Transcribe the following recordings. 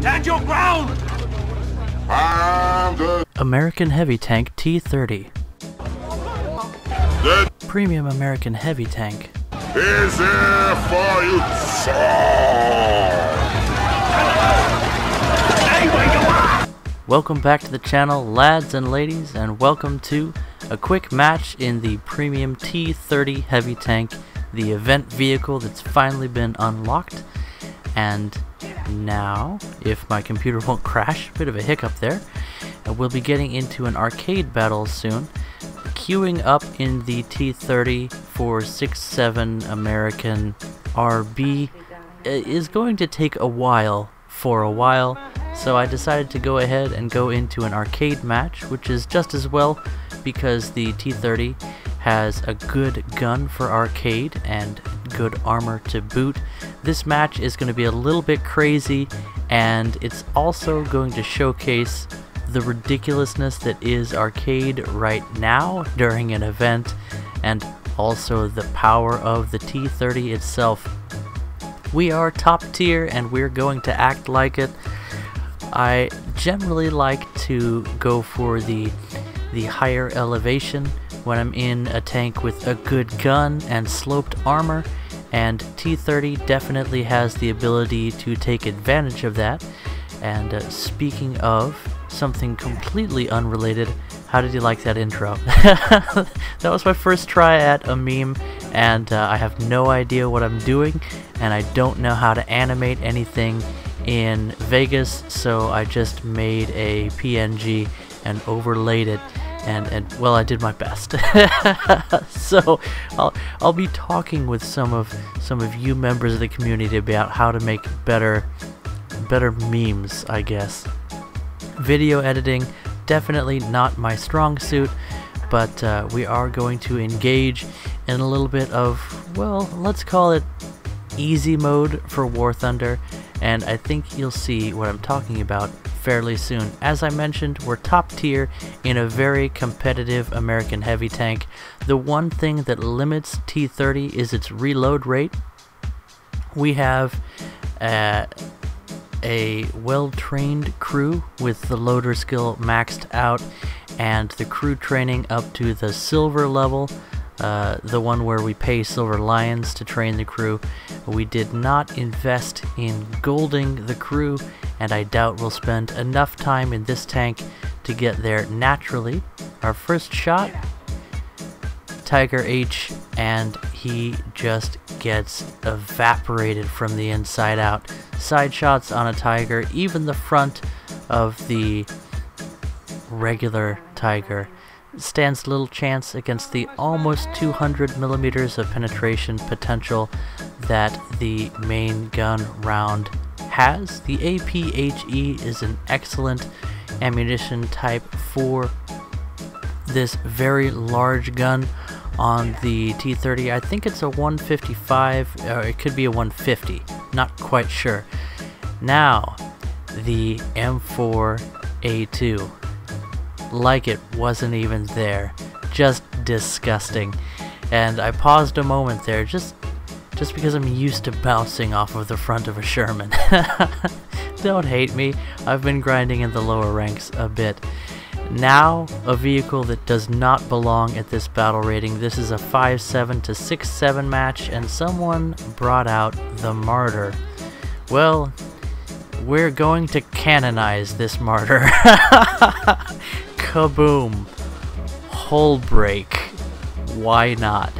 Stand your ground! American Heavy Tank T30. That Premium American Heavy Tank. is here for you, Welcome back to the channel, lads and ladies, and welcome to a quick match in the Premium T30 Heavy Tank, the event vehicle that's finally been unlocked. And now, if my computer won't crash, a bit of a hiccup there, we'll be getting into an arcade battle soon. Queuing up in the T30 for 6-7 American RB is going to take a while, so I decided to go ahead and go into an arcade match, which is just as well because the T30 has a good gun for arcade and good armor to boot. This match is going to be a little bit crazy, and it's also going to showcase the ridiculousness that is arcade right now during an event, and also the power of the T30 itself. We are top tier and we're going to act like it. I generally like to go for the higher elevation when I'm in a tank with a good gun and sloped armor, and T30 definitely has the ability to take advantage of that. And speaking of something completely unrelated, how did you like that intro? That was my first try at a meme, and I have no idea what I'm doing, and I don't know how to animate anything in Vegas, so I just made a PNG and overlaid it, and well, I did my best. So I'll be talking with some of you members of the community about how to make better memes, I guess. Video editing, definitely not my strong suit, but we are going to engage in a little bit of, well, let's call it easy mode for War Thunder, and I think you'll see what I'm talking about fairly soon. As I mentioned, we're top tier in a very competitive American heavy tank. The one thing that limits T30 is its reload rate. We have a well-trained crew with the loader skill maxed out and the crew training up to the silver level, the one where we pay silver lions to train the crew. We did not invest in golding the crew, and I doubt we'll spend enough time in this tank to get there naturally. Our first shot, Tiger H, and he just gets evaporated from the inside out. Side shots on a Tiger, even the front of the regular Tiger stands little chance against the almost 200 millimeters of penetration potential that the main gun round has. The APHE is an excellent ammunition type for this very large gun on the T30. I think it's a 155, or it could be a 150, not quite sure. Now, the M4A2, like it wasn't even there, just disgusting. And I paused a moment there just because I'm used to bouncing off of the front of a Sherman. Don't hate me, I've been grinding in the lower ranks a bit. Now, a vehicle that does not belong at this battle rating. This is a 5-7 to 6-7 match, and someone brought out the Martyr. Well, we're going to canonize this Martyr. Kaboom. Hull break. Why not?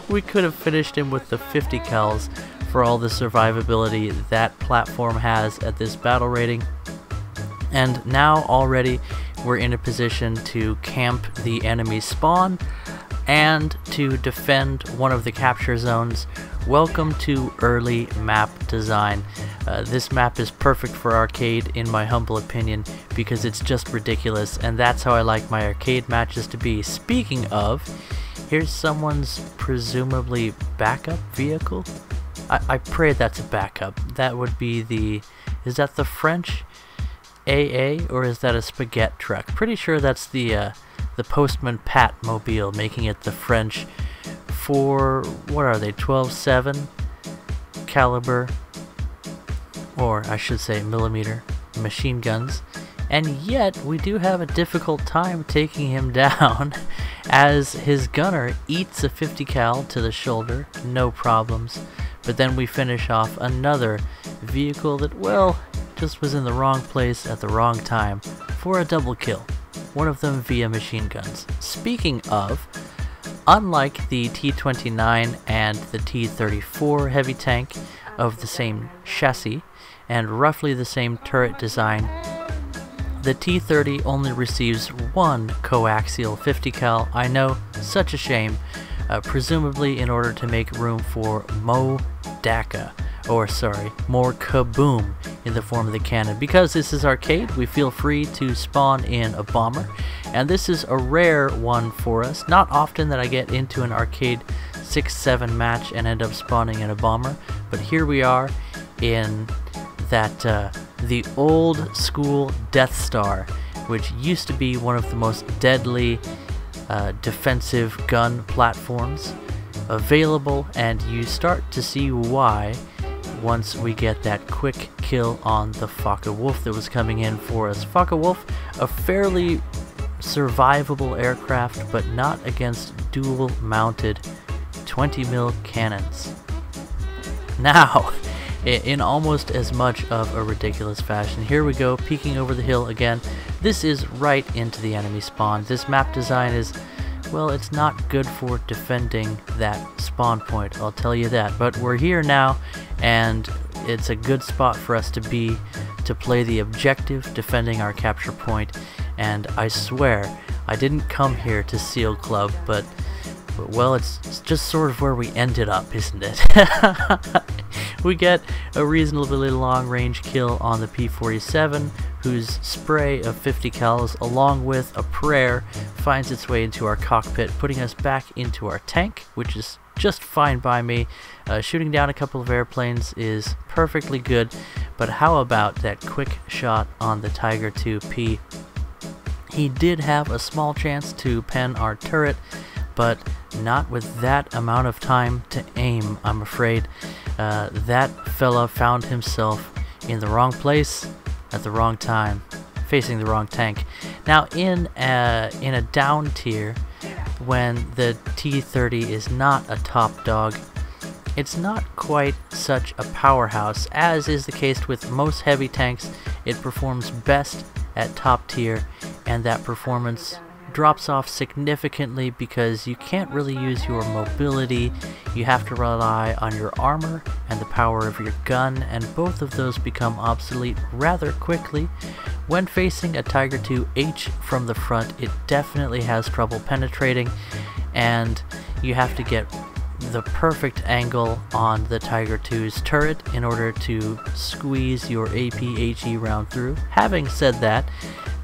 We could have finished him with the 50 cals for all the survivability that platform has at this battle rating. And now already we're in a position to camp the enemy spawn and to defend one of the capture zones. Welcome to early map design. This map is perfect for arcade in my humble opinion because it's just ridiculous, and that's how I like my arcade matches to be. Speaking of, here's someone's presumably backup vehicle. I pray that's a backup. That would be the, is that the French AA, or is that a spaghetti truck? Pretty sure that's the Postman Pat mobile, making it the French for, what are they, 12.7 caliber or I should say millimeter, machine guns, and yet we do have a difficult time taking him down as his gunner eats a 50 cal to the shoulder, no problems. But then we finish off another vehicle that, well, just was in the wrong place at the wrong time for a double kill, one of them via machine guns. Speaking of, unlike the T29 and the T34 heavy tank of the same chassis and roughly the same turret design, the T30 only receives one coaxial 50 cal. I know, such a shame, presumably in order to make room for more kaboom in the form of the cannon. Because this is arcade, we feel free to spawn in a bomber, and this is a rare one for us. Not often that I get into an arcade 6-7 match and end up spawning in a bomber, but here we are in that the old school Death Star, which used to be one of the most deadly defensive gun platforms available, and you start to see why once we get that quick kill on the Focke-Wulf that was coming in for us. Focke-Wulf, a fairly survivable aircraft, but not against dual mounted 20mm cannons. Now, in almost as much of a ridiculous fashion, here we go, peeking over the hill again. This is right into the enemy spawn. This map design is, well, it's not good for defending that spawn point, I'll tell you that. But we're here now, and it's a good spot for us to play the objective, defending our capture point. And I swear, I didn't come here to Seal Club, but well, it's just sort of where we ended up, isn't it? We get a reasonably long-range kill on the P-47, whose spray of 50 cals, along with a prayer, finds its way into our cockpit, putting us back into our tank, which is just fine by me. Shooting down a couple of airplanes is perfectly good, but how about that quick shot on the Tiger II-P? He did have a small chance to pen our turret, but not with that amount of time to aim, I'm afraid. That fella found himself in the wrong place at the wrong time, facing the wrong tank. Now, in a down tier, when the T30 is not a top dog, it's not quite such a powerhouse, as is the case with most heavy tanks. It performs best at top tier, and that performance drops off significantly because you can't really use your mobility. You have to rely on your armor and the power of your gun, and both of those become obsolete rather quickly. When facing a Tiger II-H from the front, it definitely has trouble penetrating, and you have to get the perfect angle on the Tiger II's turret in order to squeeze your APHE round through. Having said that,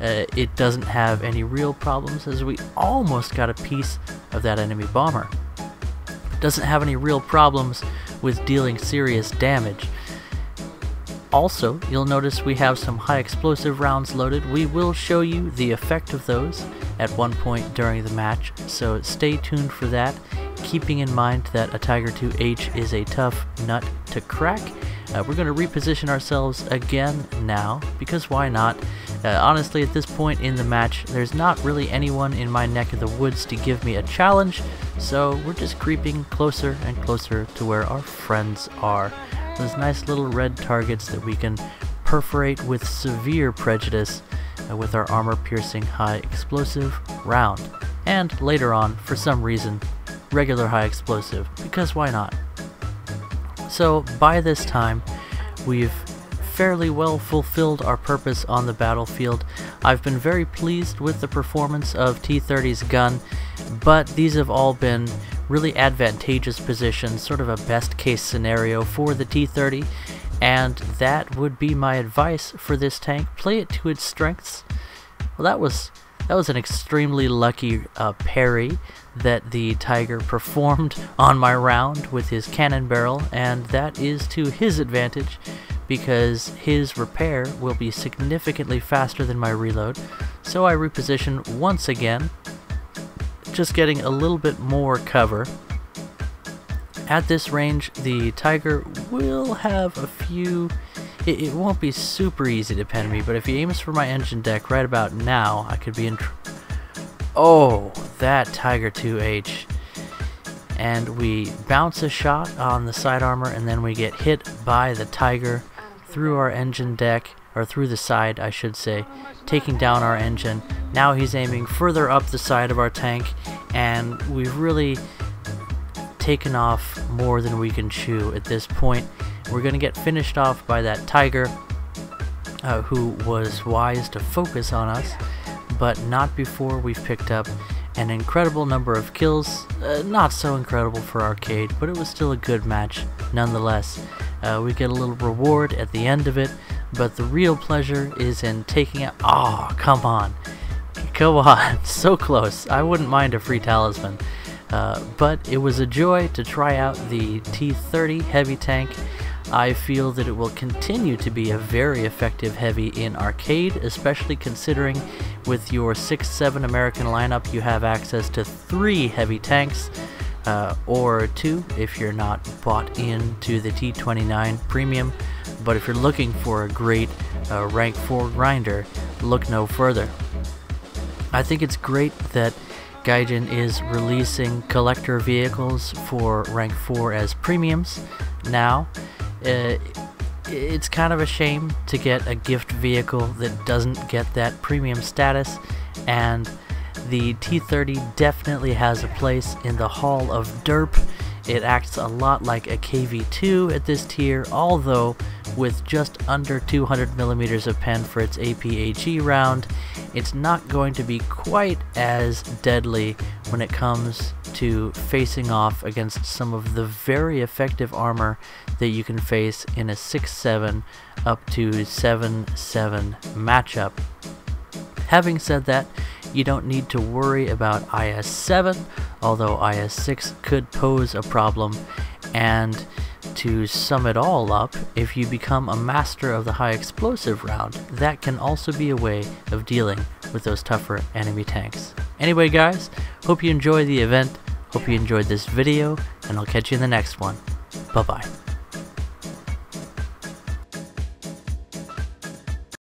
it doesn't have any real problems, as we almost got a piece of that enemy bomber. It doesn't have any real problems with dealing serious damage. Also, you'll notice we have some high explosive rounds loaded. We will show you the effect of those at one point during the match, so stay tuned for that, keeping in mind that a Tiger II-H is a tough nut to crack. We're going to reposition ourselves again now, because why not? Honestly, at this point in the match, there's not really anyone in my neck of the woods to give me a challenge, so we're just creeping closer and closer to where our friends are. Those nice little red targets that we can perforate with severe prejudice with our armor-piercing high explosive round. And later on, for some reason, regular high explosive, because why not? So by this time, we've fairly well fulfilled our purpose on the battlefield. I've been very pleased with the performance of T30's gun, but these have all been really advantageous positions, sort of a best case scenario for the T30, and that would be my advice for this tank. Play it to its strengths. Well, that was an extremely lucky parry that the Tiger performed on my round with his cannon barrel, and that is to his advantage because his repair will be significantly faster than my reload. So I reposition once again, just getting a little bit more cover. At this range, the Tiger will have a few it won't be super easy to pen me, but if he aims for my engine deck right about now, I could be in oh, that Tiger 2H. And we bounce a shot on the side armor, and then we get hit by the Tiger through our engine deck, or through the side I should say, taking down our engine. Now he's aiming further up the side of our tank, and we've really taken off more than we can chew at this point. We're gonna get finished off by that Tiger, who was wise to focus on us, but not before we've picked up an incredible number of kills. Not so incredible for arcade, but it was still a good match nonetheless. We get a little reward at the end of it, but the real pleasure is in taking it. Oh, come on, so close. I wouldn't mind a free talisman, but it was a joy to try out the T30 heavy tank. I feel that it will continue to be a very effective heavy in arcade, especially considering with your 6-7 American lineup you have access to 3 heavy tanks, or 2 if you're not bought into the T29 premium. But if you're looking for a great rank 4 grinder, look no further. I think it's great that Gaijin is releasing collector vehicles for rank 4 as premiums now. It's kind of a shame to get a gift vehicle that doesn't get that premium status, and the T30 definitely has a place in the Hall of Derp. It acts a lot like a KV2 at this tier, although with just under 200 millimeters of pen for its APHE round, it's not going to be quite as deadly when it comes to facing off against some of the very effective armor that you can face in a 6-7 up to 7-7 matchup. Having said that, you don't need to worry about IS-7, although IS-6 could pose a problem. And to sum it all up, if you become a master of the high explosive round, that can also be a way of dealing with those tougher enemy tanks. Anyway guys, hope you enjoy the event, hope you enjoyed this video, and I'll catch you in the next one. Bye bye.